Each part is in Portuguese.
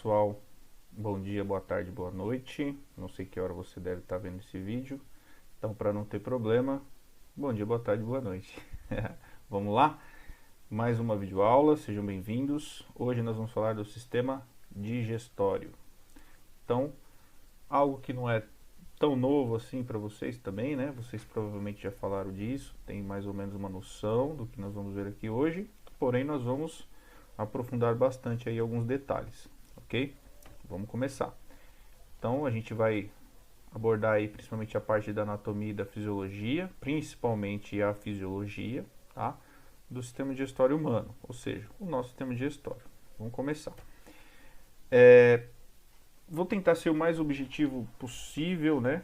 pessoal, bom dia, boa tarde, boa noite. Não sei que hora você deve estar vendo esse vídeo. Então, para não ter problema, bom dia, boa tarde, boa noite. Vamos lá? Mais uma videoaula, sejam bem-vindos. Hoje nós vamos falar do sistema digestório. Então, algo que não é tão novo assim para vocês também, né? Vocês provavelmente já falaram disso, tem mais ou menos uma noção do que nós vamos ver aqui hoje. Porém, nós vamos aprofundar bastante aí alguns detalhes, ok? Vamos começar. Então, a gente vai abordar aí principalmente a parte da anatomia e da fisiologia, principalmente a fisiologia, tá? Do sistema digestório humano, ou seja, o nosso sistema digestório. Vamos começar. Vou tentar ser o mais objetivo possível, né?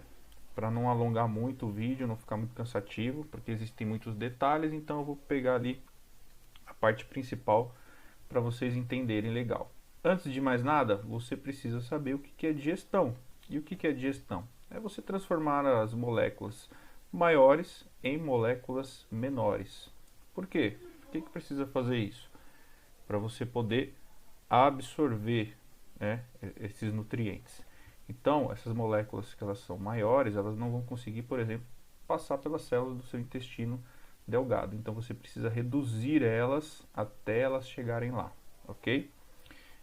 Para não alongar muito o vídeo, não ficar muito cansativo, porque existem muitos detalhes, então eu vou pegar ali a parte principal para vocês entenderem legal. Antes de mais nada, você precisa saber o que é digestão. E o que é digestão? É você transformar as moléculas maiores em moléculas menores. Por quê? Por que precisa fazer isso? Para você poder absorver, né, esses nutrientes. Então, essas moléculas que elas são maiores, elas não vão conseguir, por exemplo, passar pelas células do seu intestino delgado. Então, você precisa reduzir elas até elas chegarem lá, ok?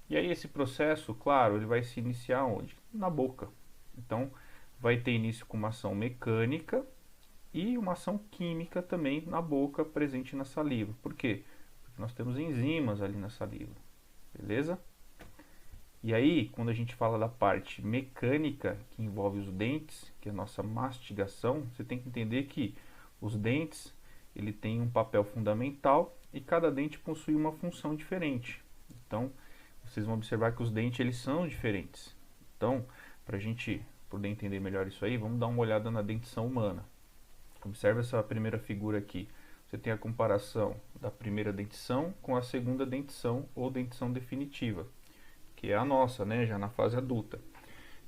E aí esse processo, claro, ele vai se iniciar onde? Na boca. Então, vai ter início com uma ação mecânica e uma ação química também na boca, presente na saliva. Por quê? Porque nós temos enzimas ali na saliva, beleza? E aí, quando a gente fala da parte mecânica, que envolve os dentes, que é a nossa mastigação, você tem que entender que os dentes, ele tem um papel fundamental e cada dente possui uma função diferente. Então, vocês vão observar que os dentes, eles são diferentes. Então, para a gente poder entender melhor isso aí, vamos dar uma olhada na dentição humana. Observe essa primeira figura aqui. Você tem a comparação da primeira dentição com a segunda dentição ou dentição definitiva, que é a nossa, né, já na fase adulta.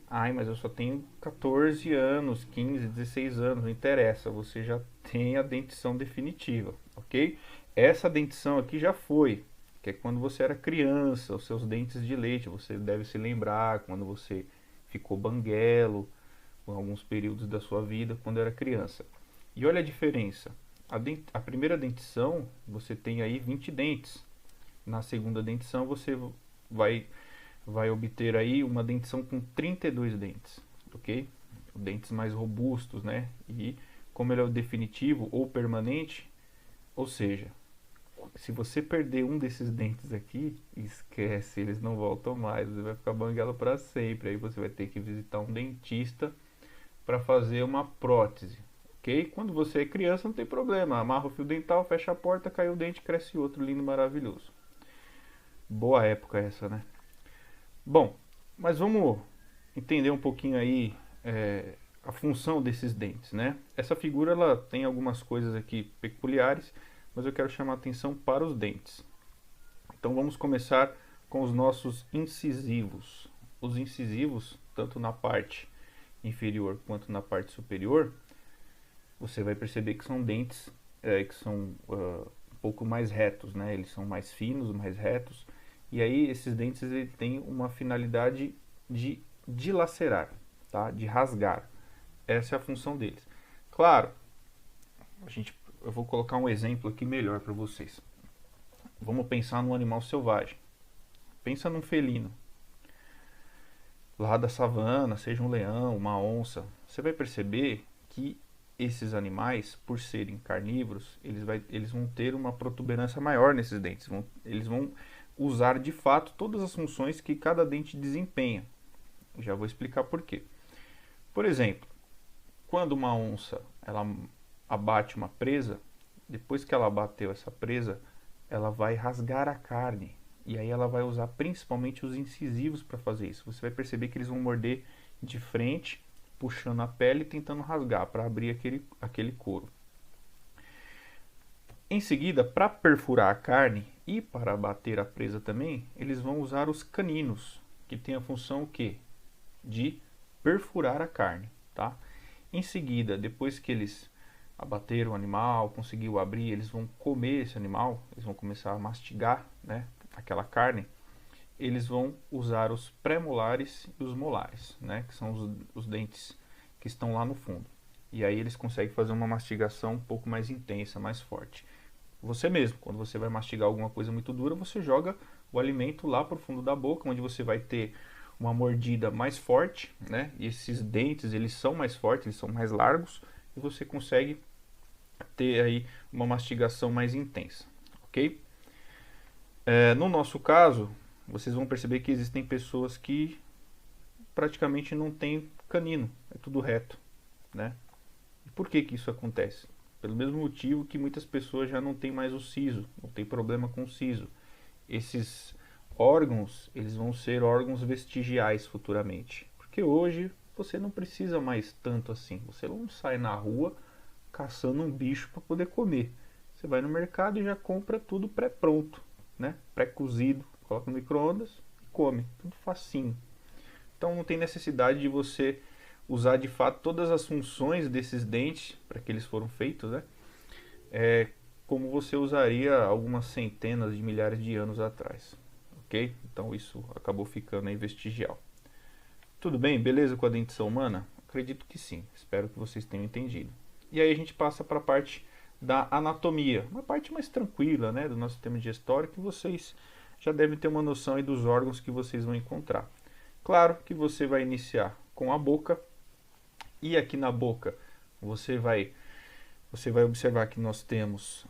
Ai, mas eu só tenho 14 anos, 15, 16 anos, não interessa, você já tem a dentição definitiva, ok? Essa dentição aqui já foi, que é quando você era criança, os seus dentes de leite, você deve se lembrar quando você ficou banguelo, em alguns períodos da sua vida, quando era criança. E olha a diferença, a primeira dentição, você tem aí 20 dentes, na segunda dentição você vai obter aí uma dentição com 32 dentes, ok? Dentes mais robustos, né? E como ele é o definitivo ou permanente, ou seja, se você perder um desses dentes aqui, esquece, eles não voltam mais, você vai ficar banguelo para sempre, aí você vai ter que visitar um dentista para fazer uma prótese, ok? Quando você é criança não tem problema, amarra o fio dental, fecha a porta, cai o dente, cresce outro, lindo, maravilhoso. Boa época essa, né? Bom, mas vamos entender um pouquinho aí a função desses dentes, né? Essa figura ela tem algumas coisas aqui peculiares, mas eu quero chamar a atenção para os dentes. Então vamos começar com os nossos incisivos. Os incisivos, tanto na parte inferior quanto na parte superior, você vai perceber que são dentes que são um pouco mais retos, né? Eles são mais finos, mais retos. E aí esses dentes têm uma finalidade de dilacerar, tá? De rasgar. Essa é a função deles. Claro, eu vou colocar um exemplo aqui melhor para vocês. Vamos pensar num animal selvagem. Pensa num felino. Lá da savana, seja um leão, uma onça. Você vai perceber que esses animais, por serem carnívoros, eles vão ter uma protuberância maior nesses dentes. Eles vão usar de fato todas as funções que cada dente desempenha. Já vou explicar por quê. Por exemplo, quando uma onça ela abate uma presa, depois que ela abateu essa presa, ela vai rasgar a carne. E aí ela vai usar principalmente os incisivos para fazer isso. Você vai perceber que eles vão morder de frente, puxando a pele e tentando rasgar para abrir aquele couro. Em seguida, para perfurar a carne e para abater a presa também, eles vão usar os caninos, que tem a função o quê? De perfurar a carne, tá? Em seguida, depois que eles abateram o animal, conseguiu abrir, eles vão comer esse animal, eles vão começar a mastigar, né, aquela carne. eles vão usar os pré-molares e os molares, né? Que são os dentes que estão lá no fundo. E aí eles conseguem fazer uma mastigação um pouco mais intensa, mais forte. Você mesmo, quando você vai mastigar alguma coisa muito dura, você joga o alimento lá para o fundo da boca, onde você vai ter uma mordida mais forte, né? E esses dentes, eles são mais fortes, eles são mais largos, e você consegue ter aí uma mastigação mais intensa, ok? No nosso caso, vocês vão perceber que existem pessoas que praticamente não têm canino, é tudo reto, né? E por que que isso acontece? Pelo mesmo motivo que muitas pessoas já não têm mais o siso, não tem problema com o siso. Esses órgãos, eles vão ser órgãos vestigiais futuramente, porque hoje você não precisa mais tanto assim. Você não sai na rua caçando um bicho para poder comer. Você vai no mercado e já compra tudo pré-pronto, né? Pré-cozido, coloca no micro-ondas e come, tudo facinho. Então não tem necessidade de você usar de fato todas as funções desses dentes para que eles foram feitos, né? Como você usaria algumas centenas de milhares de anos atrás, ok? Então isso acabou ficando aí vestigial. Tudo bem? Beleza com a dentição humana? Acredito que sim, espero que vocês tenham entendido. E aí a gente passa para a parte da anatomia, uma parte mais tranquila, né, do nosso sistema digestório, que vocês já devem ter uma noção aí dos órgãos que vocês vão encontrar. Claro que você vai iniciar com a boca, e aqui na boca você vai observar que nós temos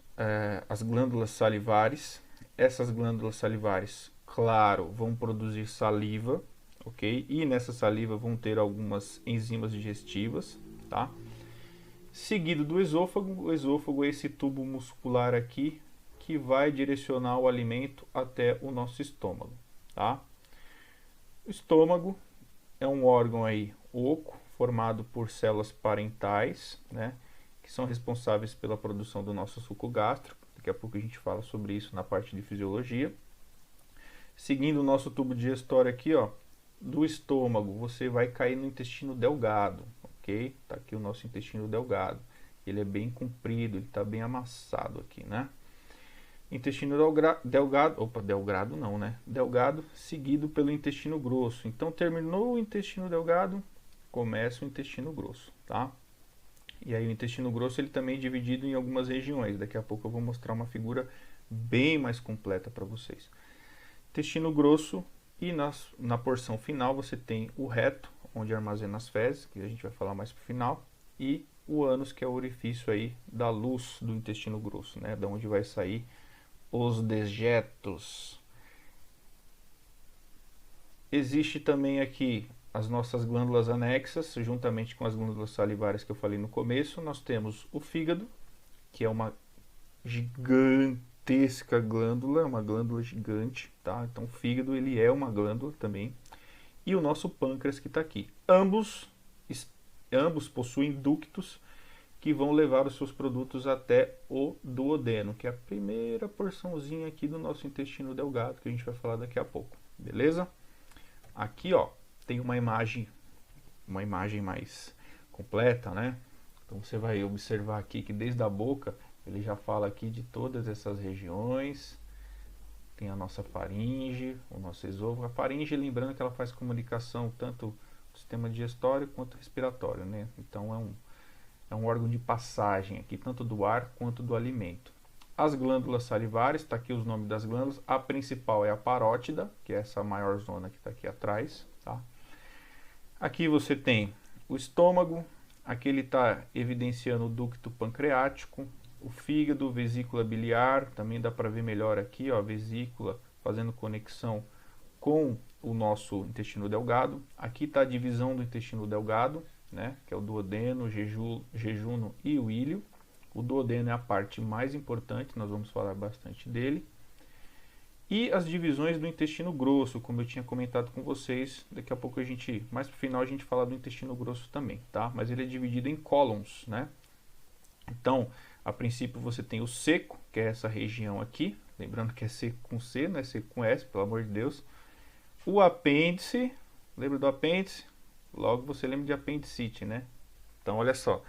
as glândulas salivares. Essas glândulas salivares, claro, vão produzir saliva, ok? E nessa saliva vão ter algumas enzimas digestivas, tá? Seguido do esôfago. O esôfago é esse tubo muscular aqui que vai direcionar o alimento até o nosso estômago, tá? O estômago é um órgão aí oco, formado por células parentais, né, que são responsáveis pela produção do nosso suco gástrico. Daqui a pouco a gente fala sobre isso na parte de fisiologia. Seguindo o nosso tubo digestório aqui, ó, do estômago, você vai cair no intestino delgado, ok? Tá aqui o nosso intestino delgado. Ele é bem comprido, ele está bem amassado aqui, né? Intestino delgado não, né? Delgado, seguido pelo intestino grosso. Então, terminou o intestino delgado, começa o intestino grosso, tá? E aí o intestino grosso ele também é dividido em algumas regiões. Daqui a pouco eu vou mostrar uma figura bem mais completa para vocês. Intestino grosso, e na porção final você tem o reto, onde armazena as fezes, que a gente vai falar mais pro final, e o ânus, que é o orifício aí da luz do intestino grosso, né? Da onde vai sair os dejetos. Existe também aqui as nossas glândulas anexas, juntamente com as glândulas salivares que eu falei no começo. Nós temos o fígado, que é uma gigantesca glândula, uma glândula gigante, tá? Então o fígado ele é uma glândula também. E o nosso pâncreas que está aqui. Ambos possuem ductos que vão levar os seus produtos até o duodeno, que é a primeira porçãozinha aqui do nosso intestino delgado, que a gente vai falar daqui a pouco, beleza? Aqui, ó, tem uma imagem mais completa, né? Então você vai observar aqui que desde a boca ele já fala aqui de todas essas regiões. Tem a nossa faringe, o nosso esôfago. A faringe, lembrando que ela faz comunicação tanto do sistema digestório quanto respiratório, né? Então é um órgão de passagem aqui, tanto do ar quanto do alimento. As glândulas salivares, está aqui os nomes das glândulas. A principal é a parótida, que é essa maior zona que está aqui atrás, tá? Aqui você tem o estômago, aqui ele está evidenciando o ducto pancreático, o fígado, vesícula biliar, também dá para ver melhor aqui, ó, a vesícula fazendo conexão com o nosso intestino delgado. Aqui está a divisão do intestino delgado, né, que é o duodeno, jejuno e o íleo. O duodeno é a parte mais importante, nós vamos falar bastante dele. E as divisões do intestino grosso, como eu tinha comentado com vocês, daqui a pouco a gente, mais pro final a gente fala do intestino grosso também, tá? Mas ele é dividido em cólons, né? Então, a princípio você tem o seco, que é essa região aqui, lembrando que é seco com C, não é seco com S, pelo amor de Deus. O apêndice, lembra do apêndice? Logo você lembra de apendicite, né? Então, olha só,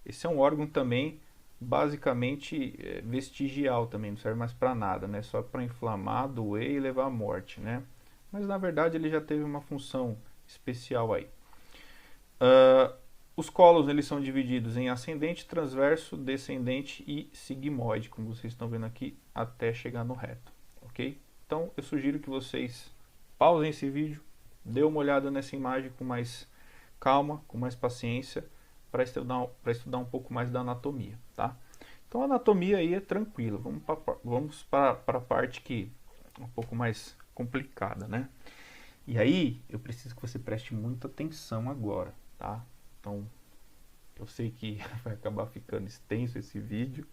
esse é um órgão também basicamente vestigial também, não serve mais para nada, né? Só para inflamar, doer e levar à morte, né? mas na verdade ele já teve uma função especial aí. Os colos eles são divididos em ascendente, transverso, descendente e sigmoide, como vocês estão vendo aqui, até chegar no reto, ok? Então eu sugiro que vocês pausem esse vídeo, dê uma olhada nessa imagem com mais calma, com mais paciência, para estudar um pouco mais da anatomia, tá? Então a anatomia aí é tranquila, vamos para a parte que é um pouco mais complicada, né? E aí eu preciso que você preste muita atenção agora, tá? Então eu sei que vai acabar ficando extenso esse vídeo,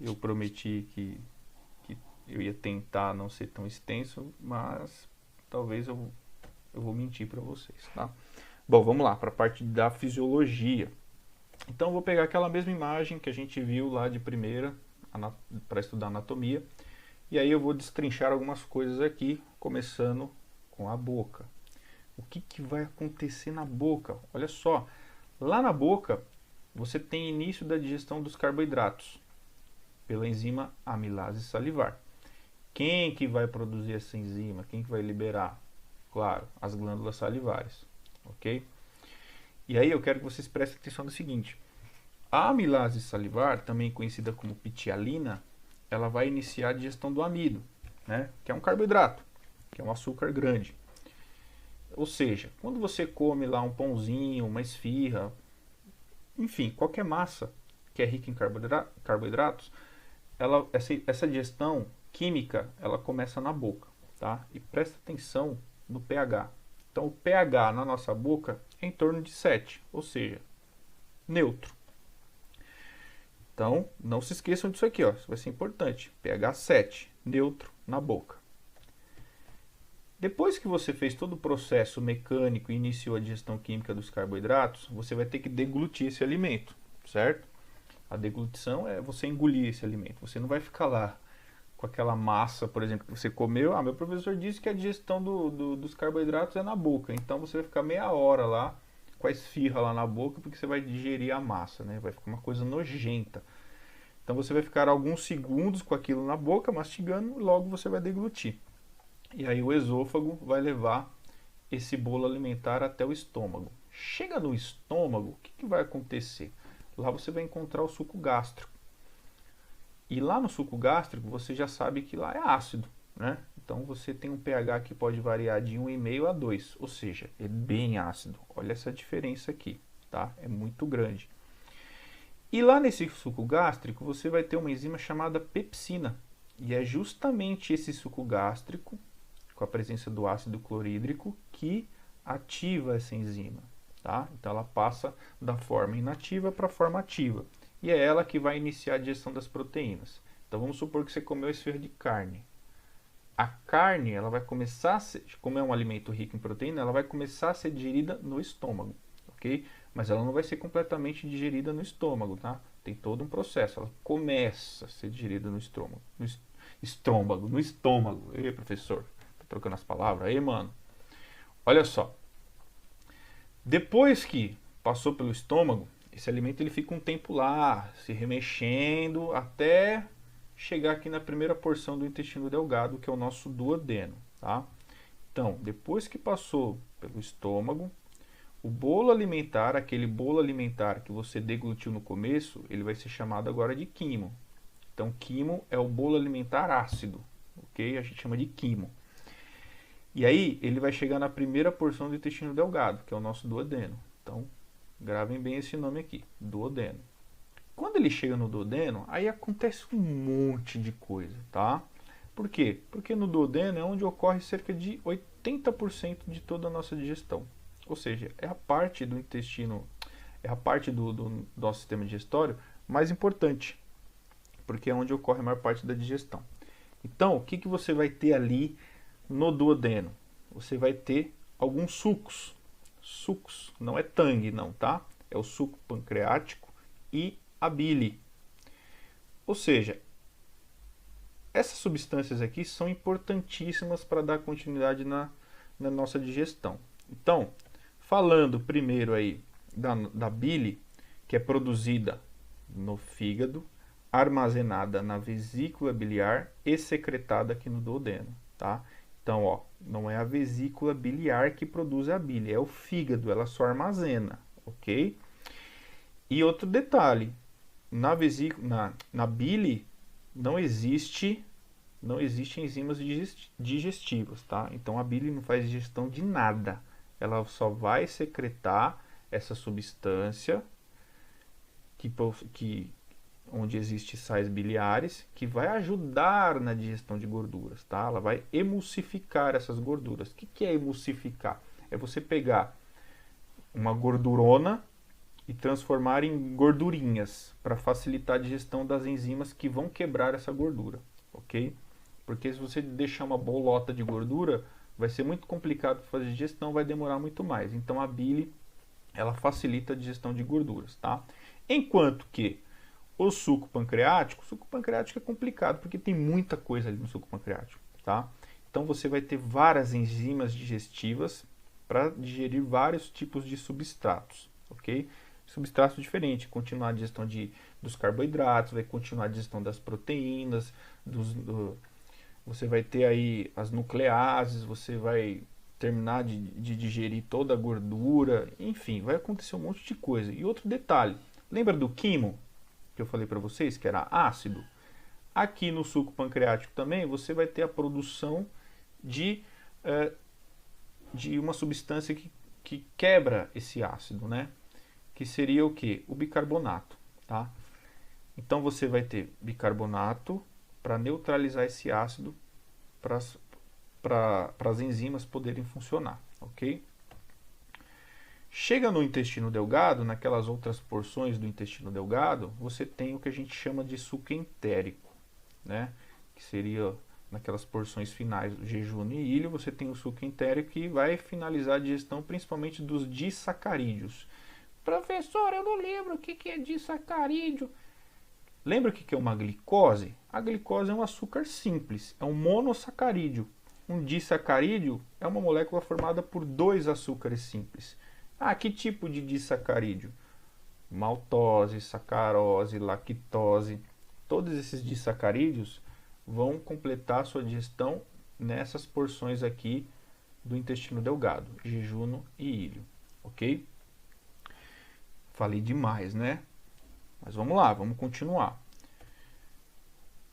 eu prometi que eu ia tentar não ser tão extenso, mas talvez eu vou mentir para vocês, tá? Bom, vamos lá para a parte da fisiologia. Então eu vou pegar aquela mesma imagem que a gente viu lá de primeira para estudar anatomia, e aí eu vou destrinchar algumas coisas aqui, começando com a boca. O que vai acontecer na boca? Olha só, lá na boca você tem início da digestão dos carboidratos pela enzima amilase salivar. Quem que vai produzir essa enzima? Quem que vai liberar? Claro, as glândulas salivares, ok? E aí eu quero que vocês prestem atenção no seguinte: a amilase salivar, também conhecida como pitialina, ela vai iniciar a digestão do amido, né? Que é um carboidrato, que é um açúcar grande. Ou seja, quando você come lá um pãozinho, uma esfirra, enfim, qualquer massa que é rica em carboidratos, essa digestão química ela começa na boca, tá? E presta atenção no pH. Então o pH na nossa boca é em torno de 7, ou seja, neutro. Então não se esqueçam disso aqui, ó, isso vai ser importante. pH 7, neutro na boca. Depois que você fez todo o processo mecânico e iniciou a digestão química dos carboidratos, você vai ter que deglutir esse alimento, certo? A deglutição é você engolir esse alimento. Você não vai ficar lá com aquela massa, por exemplo, que você comeu. Ah, meu professor disse que a digestão dos carboidratos é na boca. Então você vai ficar meia hora lá com a esfirra lá na boca, porque você vai digerir a massa, né? Vai ficar uma coisa nojenta. Então você vai ficar alguns segundos com aquilo na boca, mastigando, e logo você vai deglutir. E aí o esôfago vai levar esse bolo alimentar até o estômago. Chega no estômago, o que vai acontecer? Lá você vai encontrar o suco gástrico. E lá no suco gástrico você já sabe que lá é ácido, né? Então você tem um pH que pode variar de 1,5 a 2, ou seja, é bem ácido. Olha essa diferença aqui, tá? É muito grande. E lá nesse suco gástrico você vai ter uma enzima chamada pepsina. E é justamente esse suco gástrico, com a presença do ácido clorídrico, que ativa essa enzima, tá? Então ela passa da forma inativa para a forma ativa. E é ela que vai iniciar a digestão das proteínas. Então vamos supor que você comeu esfirra de carne. A carne, ela vai começar a ser, como é um alimento rico em proteína, ela vai começar a ser digerida no estômago, ok? Mas ela não vai ser completamente digerida no estômago, tá? Tem todo um processo. Ela começa a ser digerida no estômago. No estômago. Ei, professor, tá trocando as palavras aí, mano? Olha só. Depois que passou pelo estômago, esse alimento ele fica um tempo lá, se remexendo, até chegar aqui na primeira porção do intestino delgado, que é o nosso duodeno, tá? Então, depois que passou pelo estômago, o bolo alimentar, aquele bolo alimentar que você deglutiu no começo, ele vai ser chamado agora de quimo. Então, quimo é o bolo alimentar ácido, ok? A gente chama de quimo. E aí, ele vai chegar na primeira porção do intestino delgado, que é o nosso duodeno. Então, gravem bem esse nome aqui, duodeno. Quando ele chega no duodeno, aí acontece um monte de coisa, tá? Por quê? Porque no duodeno é onde ocorre cerca de 80% de toda a nossa digestão. Ou seja, é a parte do intestino, é a parte do nosso sistema digestório mais importante, porque é onde ocorre a maior parte da digestão. Então, o que você vai ter ali no duodeno? Você vai ter alguns sucos. Sucos, não é tangue não, tá? É o suco pancreático e a bile. Ou seja, essas substâncias aqui são importantíssimas para dar continuidade na nossa digestão. Então, falando primeiro aí da bile, que é produzida no fígado, armazenada na vesícula biliar e secretada aqui no duodeno, tá? Então, ó, não é a vesícula biliar que produz a bile, é o fígado, ela só armazena, ok? E outro detalhe, na bile não existe não existem enzimas digestivas, tá? Então a bile não faz digestão de nada. Ela só vai secretar essa substância que onde existem sais biliares, que vai ajudar na digestão de gorduras, tá? Ela vai emulsificar essas gorduras. O que é emulsificar? É você pegar uma gordurona e transformar em gordurinhas para facilitar a digestão das enzimas que vão quebrar essa gordura, ok? Porque se você deixar uma bolota de gordura, vai ser muito complicado fazer digestão, vai demorar muito mais. Então a bile, ela facilita a digestão de gorduras, tá? Enquanto que o suco pancreático é complicado, porque tem muita coisa ali no suco pancreático, tá? Então você vai ter várias enzimas digestivas para digerir vários tipos de substratos, ok? Substratos diferentes, continuar a digestão dos carboidratos, vai continuar a digestão das proteínas, você vai ter aí as nucleases, você vai terminar de digerir toda a gordura, enfim, vai acontecer um monte de coisa. E outro detalhe, lembra do quimo que eu falei para vocês, que era ácido? Aqui no suco pancreático também você vai ter a produção de, de uma substância que quebra esse ácido, né? Que seria o que? O bicarbonato, tá? Então você vai ter bicarbonato para neutralizar esse ácido para as enzimas poderem funcionar, ok? Chega no intestino delgado, naquelas outras porções do intestino delgado, você tem o que a gente chama de suco entérico, né? Que seria naquelas porções finais do jejum e ilho, você tem o suco entérico que vai finalizar a digestão principalmente dos disacarídeos. Professor, eu não lembro o que é disacarídeo. Lembra o que é uma glicose? A glicose é um açúcar simples, é um monossacarídeo. Um disacarídeo é uma molécula formada por dois açúcares simples. Ah, que tipo de disacarídeo? Maltose, sacarose, lactose. Todos esses disacarídeos vão completar sua digestão nessas porções aqui do intestino delgado, jejuno e ilho, ok? Falei demais, né? Mas vamos lá, vamos continuar.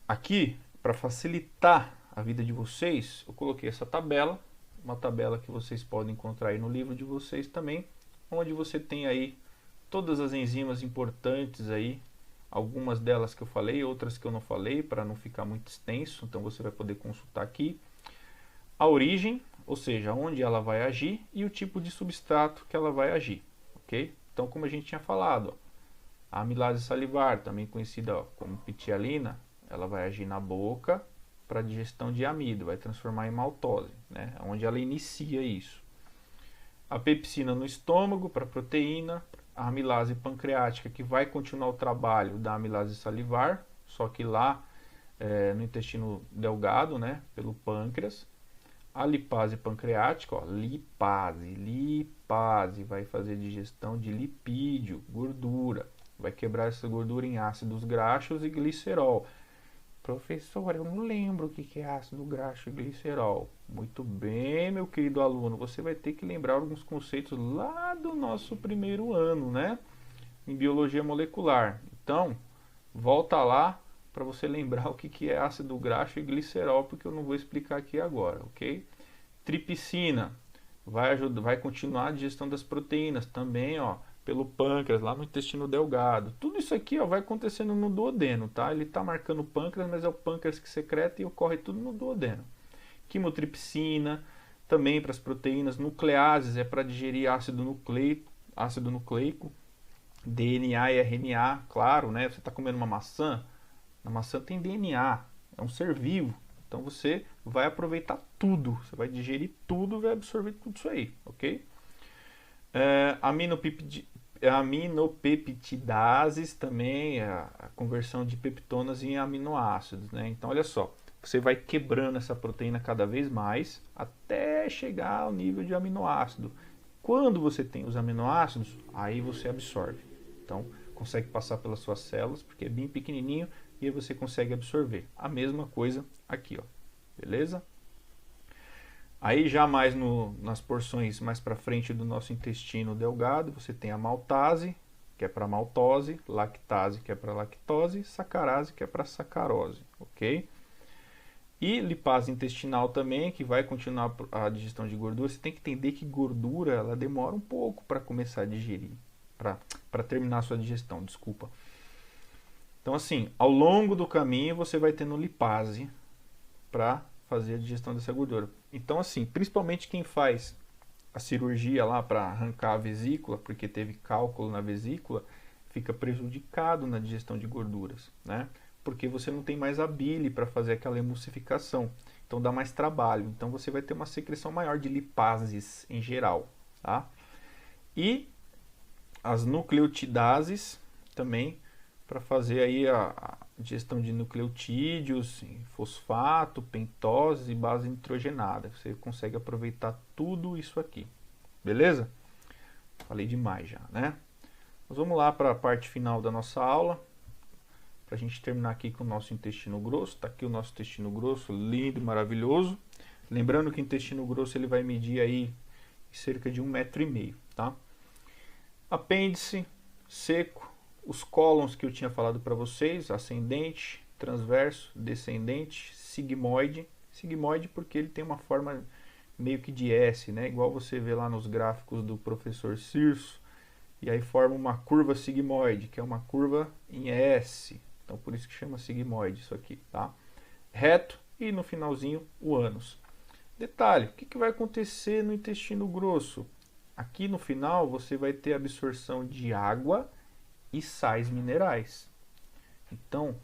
Aqui, para facilitar a vida de vocês, eu coloquei essa tabela, uma tabela que vocês podem encontrar aí no livro de vocês também, onde você tem aí todas as enzimas importantes aí, algumas delas que eu falei, outras que eu não falei, para não ficar muito extenso, então você vai poder consultar aqui. A origem, ou seja, onde ela vai agir, e o tipo de substrato que ela vai agir, ok? Então, como a gente tinha falado, a amilase salivar, também conhecida como pitialina, ela vai agir na boca para digestão de amido, vai transformar em maltose, né? Onde ela inicia isso. A pepsina no estômago para proteína, a amilase pancreática que vai continuar o trabalho da amilase salivar, só que lá no intestino delgado, né? Pelo pâncreas. A lipase pancreática, ó, lipase, vai fazer digestão de lipídio, gordura. Vai quebrar essa gordura em ácidos graxos e glicerol. Professor, eu não lembro o que é ácido graxo e glicerol. Muito bem, meu querido aluno, você vai ter que lembrar alguns conceitos lá do nosso primeiro ano, né? Em biologia molecular. Então, volta lá para você lembrar o que é ácido graxo e glicerol, porque eu não vou explicar aqui agora, ok? Tripsina vai continuar a digestão das proteínas também, ó, pelo pâncreas, lá no intestino delgado. Tudo isso aqui, ó, vai acontecendo no duodeno, tá? Ele está marcando o pâncreas, mas é o pâncreas que secreta e ocorre tudo no duodeno. Quimotripsina, também para as proteínas. Nucleases é para digerir ácido nucleico, DNA e RNA, claro, né? Você está comendo uma maçã, na maçã tem DNA, é um ser vivo. Então você vai aproveitar tudo, você vai digerir tudo e vai absorver tudo isso aí, ok? Aminopeptidases também, a conversão de peptonas em aminoácidos, né? Então olha só, você vai quebrando essa proteína cada vez mais até chegar ao nível de aminoácido. Quando você tem os aminoácidos, aí você absorve. Então consegue passar pelas suas células, porque é bem pequenininho, e aí você consegue absorver. A mesma coisa aqui, ó. Beleza? Aí já mais nas porções mais para frente do nosso intestino delgado, você tem a maltase, que é para maltose, lactase, que é para lactose, sacarase, que é para sacarose, ok? E lipase intestinal também, que vai continuar a digestão de gordura. Você tem que entender que gordura, ela demora um pouco para começar a digerir, para terminar a sua digestão, desculpa. Então assim, ao longo do caminho você vai tendo lipase para fazer a digestão dessa gordura. Então assim, principalmente quem faz a cirurgia lá para arrancar a vesícula, porque teve cálculo na vesícula, fica prejudicado na digestão de gorduras, né? Porque você não tem mais a bile para fazer aquela emulsificação, então dá mais trabalho. Então você vai ter uma secreção maior de lipases em geral, tá? E as nucleotidases também para fazer aí a digestão de nucleotídeos, fosfato, pentose e base nitrogenada. Você consegue aproveitar tudo isso aqui, beleza? Falei demais já, né? Mas vamos lá para a parte final da nossa aula, para a gente terminar aqui com o nosso intestino grosso. Está aqui o nosso intestino grosso, lindo, maravilhoso. Lembrando que o intestino grosso ele vai medir aí cerca de 1,5 m, tá? Apêndice seco, os cólons que eu tinha falado para vocês, ascendente, transverso, descendente, sigmoide. Sigmoide porque ele tem uma forma meio que de S, né? Igual você vê lá nos gráficos do professor Cirso. E aí forma uma curva sigmoide, que é uma curva em S. Então por isso que chama sigmoide isso aqui, tá? Reto e no finalzinho o ânus. Detalhe, o que vai acontecer no intestino grosso? Aqui no final você vai ter absorção de água e sais minerais. Então,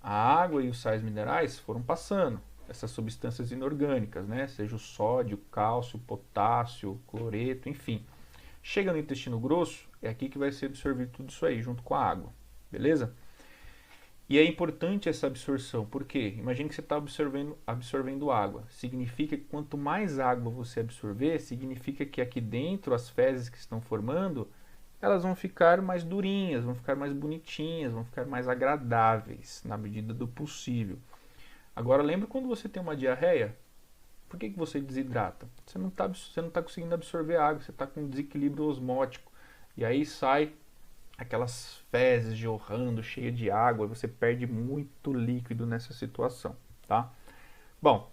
a água e os sais minerais foram passando, essas substâncias inorgânicas, né? Seja o sódio, cálcio, potássio, cloreto, enfim. Chega no intestino grosso, é aqui que vai ser absorvido tudo isso aí, junto com a água, beleza? E é importante essa absorção, porque imagine que você está absorvendo água. Significa que quanto mais água você absorver, significa que aqui dentro as fezes que estão formando, elas vão ficar mais durinhas, vão ficar mais bonitinhas, vão ficar mais agradáveis, na medida do possível. Agora, lembra quando você tem uma diarreia? Por que você desidrata? Você não está conseguindo absorver água, você está com um desequilíbrio osmótico. E aí sai aquelas fezes jorrando, cheia de água, e você perde muito líquido nessa situação, tá? Bom,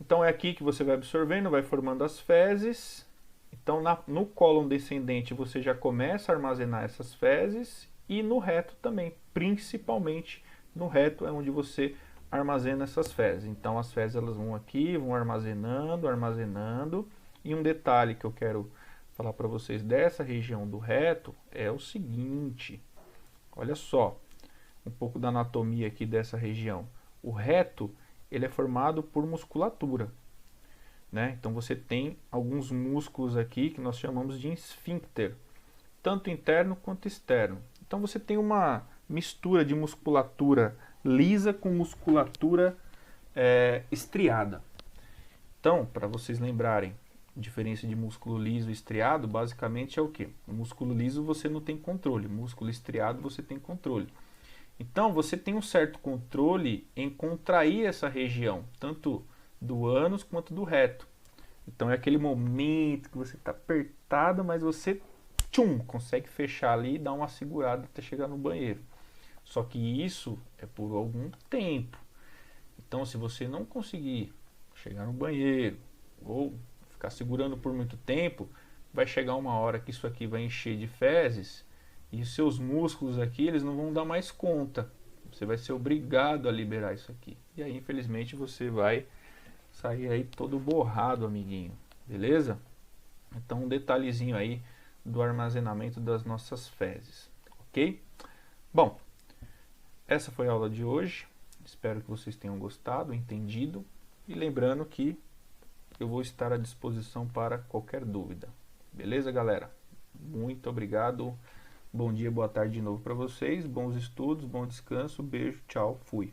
então é aqui que você vai absorvendo, vai formando as fezes. Então, no cólon descendente, você já começa a armazenar essas fezes, e no reto também, principalmente no reto é onde você armazena essas fezes. Então, as fezes elas vão aqui, vão armazenando, armazenando. E um detalhe que eu quero falar para vocês dessa região do reto é o seguinte, olha só, um pouco da anatomia aqui dessa região. O reto, ele é formado por musculatura, né? Então você tem alguns músculos aqui que nós chamamos de esfíncter, tanto interno quanto externo. Então você tem uma mistura de musculatura lisa com musculatura estriada. Então, para vocês lembrarem, a diferença de músculo liso e estriado basicamente é o que? O músculo liso você não tem controle, o músculo estriado você tem controle. Então você tem um certo controle em contrair essa região, tanto do ânus quanto do reto. Então é aquele momento que você está apertado, mas você consegue fechar ali e dar uma segurada até chegar no banheiro. Só que isso é por algum tempo. Então se você não conseguir chegar no banheiro ou ficar segurando por muito tempo, vai chegar uma hora que isso aqui vai encher de fezes e os seus músculos aqui eles não vão dar mais conta. Você vai ser obrigado a liberar isso aqui. E aí, infelizmente, você vai sair aí todo borrado, amiguinho. Beleza? Então, um detalhezinho aí do armazenamento das nossas fezes. Ok? Bom, essa foi a aula de hoje. Espero que vocês tenham gostado, entendido. E lembrando que eu vou estar à disposição para qualquer dúvida. Beleza, galera? Muito obrigado. Bom dia, boa tarde de novo para vocês. Bons estudos, bom descanso. Beijo, tchau, fui.